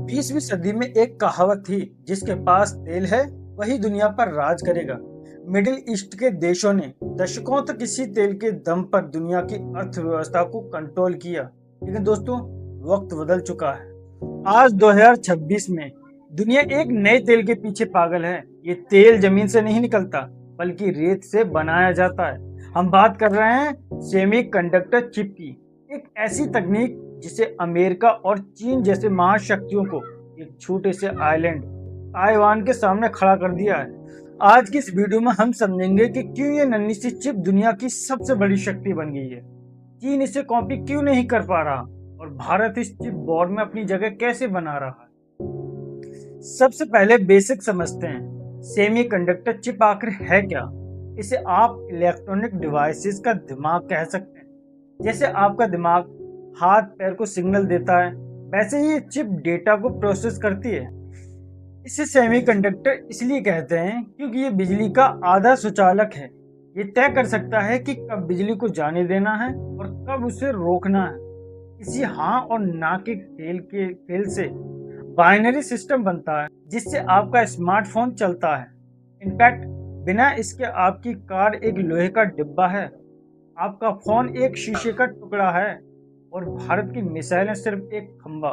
20वीं सदी में एक कहावत थी, जिसके पास तेल है वही दुनिया पर राज करेगा। मिडिल ईस्ट के देशों ने दशकों तक इसी तेल के दम पर दुनिया की अर्थव्यवस्था को कंट्रोल किया। लेकिन दोस्तों, वक्त बदल चुका है। आज 2026 में दुनिया एक नए तेल के पीछे पागल है। ये तेल जमीन से नहीं निकलता, बल्कि रेत से बनाया जाता है। हम बात कर रहे हैं सेमीकंडक्टर चिप की, एक ऐसी तकनीक जिसे अमेरिका और चीन जैसे महाशक्तियों को एक छोटे से आइलैंड ताइवान के सामने खड़ा कर दिया है। आज की इस वीडियो में हम समझेंगे कि क्यों ये नन्ही सी चिप दुनिया की सबसे बड़ी शक्ति बन गई है, चीन इसे कॉपी क्यों नहीं कर पा रहा और भारत इस चिप बोर्ड में अपनी जगह कैसे बना रहा है। सबसे पहले बेसिक समझते हैं, सेमीकंडक्टर चिप आखिर है क्या। इसे आप इलेक्ट्रॉनिक डिवाइसेस का दिमाग कह सकते हैं। जैसे आपका दिमाग हाथ पैर को सिग्नल देता है, वैसे ही ये चिप डेटा को प्रोसेस करती है। इसे सेमीकंडक्टर इसलिए कहते हैं क्योंकि ये बिजली का आधा स्वचालक है। ये तय कर सकता है कि कब बिजली को जाने देना है और कब उसे रोकना है। इसी हाँ और ना के खेल से बाइनरी सिस्टम बनता है, जिससे आपका स्मार्टफोन चलता है। इनफैक्ट बिना इसके आपकी कार एक लोहे का डिब्बा है, आपका फोन एक शीशे का टुकड़ा है और भारत की मिसाइलें सिर्फ एक खंबा।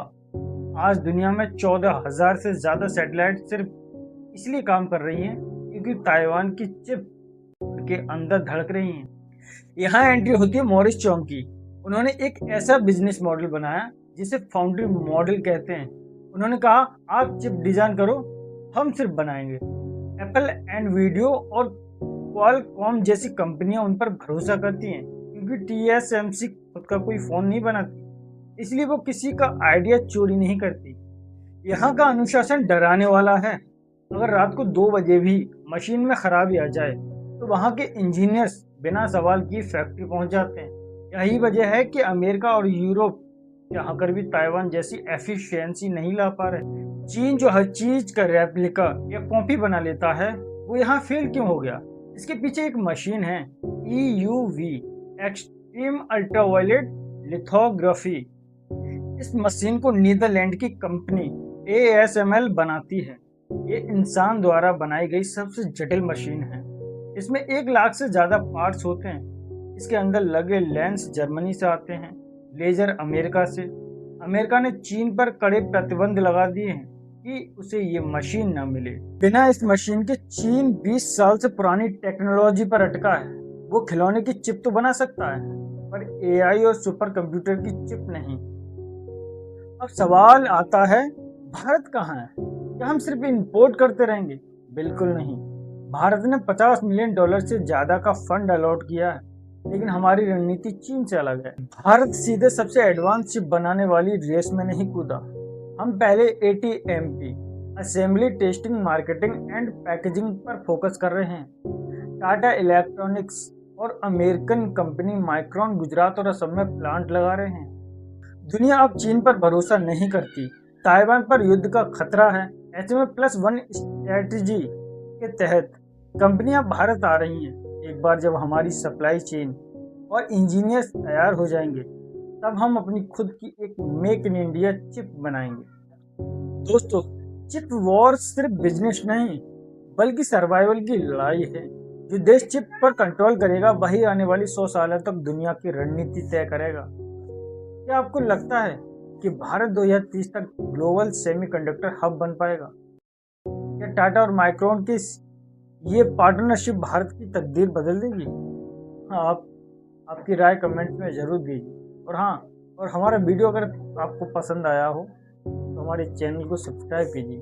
आज दुनिया में 14,000 से ज्यादा सैटेलाइट सिर्फ इसलिए काम कर रही हैं क्योंकि ताइवान की चिप के अंदर धड़क रही हैं। यहाँ एंट्री होती है मॉरिस चौंग की। उन्होंने एक ऐसा बिजनेस मॉडल बनाया जिसे फाउंड्री मॉडल कहते हैं। उन्होंने कहा, आप चिप डिजाइन करो, हम सिर्फ बनाएंगे। एप्पल एंड वीडियो और क्वालकॉम जैसी कंपनियां उन पर भरोसा करती हैं क्योंकि TSMC खुद का कोई फोन नहीं बनाती, इसलिए वो किसी का आइडिया चोरी नहीं करती। यहाँ का अनुशासन डराने वाला है। अगर रात को 2 बजे भी मशीन में खराबी आ जाए तो वहाँ के इंजीनियर्स बिना सवाल किए फैक्ट्री पहुँच जाते हैं। यही वजह है कि अमेरिका और यूरोप जहाँ कर भी ताइवान जैसी एफिशिएंसी नहीं ला पा रहे। चीन जो हर चीज का रेप्लिका या कॉपी बना लेता है, वो यहाँ फेल क्यों हो गया? इसके पीछे एक मशीन है, EUV एक्सट्रीम अल्ट्रावायलेट लिथोग्राफी। इस मशीन को नीदरलैंड की कंपनी ASML बनाती है। ये इंसान द्वारा बनाई गई सबसे जटिल मशीन है। इसमें 1 लाख से ज्यादा पार्ट्स होते हैं। इसके अंदर लगे लेंस जर्मनी से आते हैं, लेजर अमेरिका से। अमेरिका ने चीन पर कड़े प्रतिबंध लगा दिए हैं कि उसे ये मशीन न मिले। बिना इस मशीन के चीन 20 साल से पुरानी टेक्नोलॉजी पर अटका है। वो खिलौने की चिप तो बना सकता है, पर AI और सुपर कंप्यूटर की चिप नहीं। अब सवाल आता है, भारत कहाँ है? क्या हम सिर्फ इंपोर्ट करते रहेंगे? बिल्कुल नहीं। भारत ने $50 मिलियन से ज्यादा का फंड अलॉट किया है, लेकिन हमारी रणनीति चीन से अलग है। भारत सीधे सबसे एडवांस चिप बनाने वाली रेस में नहीं कूदा। हम पहले ATMP assembly, testing, marketing and packaging पर फोकस कर रहे हैं। टाटा इलेक्ट्रॉनिक्स और अमेरिकन कंपनी माइक्रॉन गुजरात और असम में प्लांट लगा रहे हैं। दुनिया अब चीन पर भरोसा नहीं करती। ताइवान पर युद्ध का खतरा है। ऐसे में +1 स्ट्रेटजी के तहत कंपनियां भारत आ रही हैं। एक बार जब हमारी सप्लाई चेन और इंजीनियर्स तैयार हो जाएंगे, तब हम अपनी खुद की एक मेक इन इंडिया चिप बनाएंगे। दोस्तों, चिप वॉर सिर्फ बिजनेस नहीं, बल्कि सर्वाइवल की लड़ाई है। जो देश चिप पर कंट्रोल करेगा, वही आने वाली 100 सालों तक दुनिया की रणनीति तय करेगा। क्या आपको लगता है कि भारत 2030 तक ग्लोबल सेमीकंडक्टर हब बन पाएगा? क्या टाटा और माइक्रोन की ये पार्टनरशिप भारत की तकदीर बदल देगी? हाँ, आपकी राय कमेंट में जरूर दीजिए। और हमारा वीडियो अगर आपको पसंद आया हो तो हमारे चैनल को सब्सक्राइब कीजिए।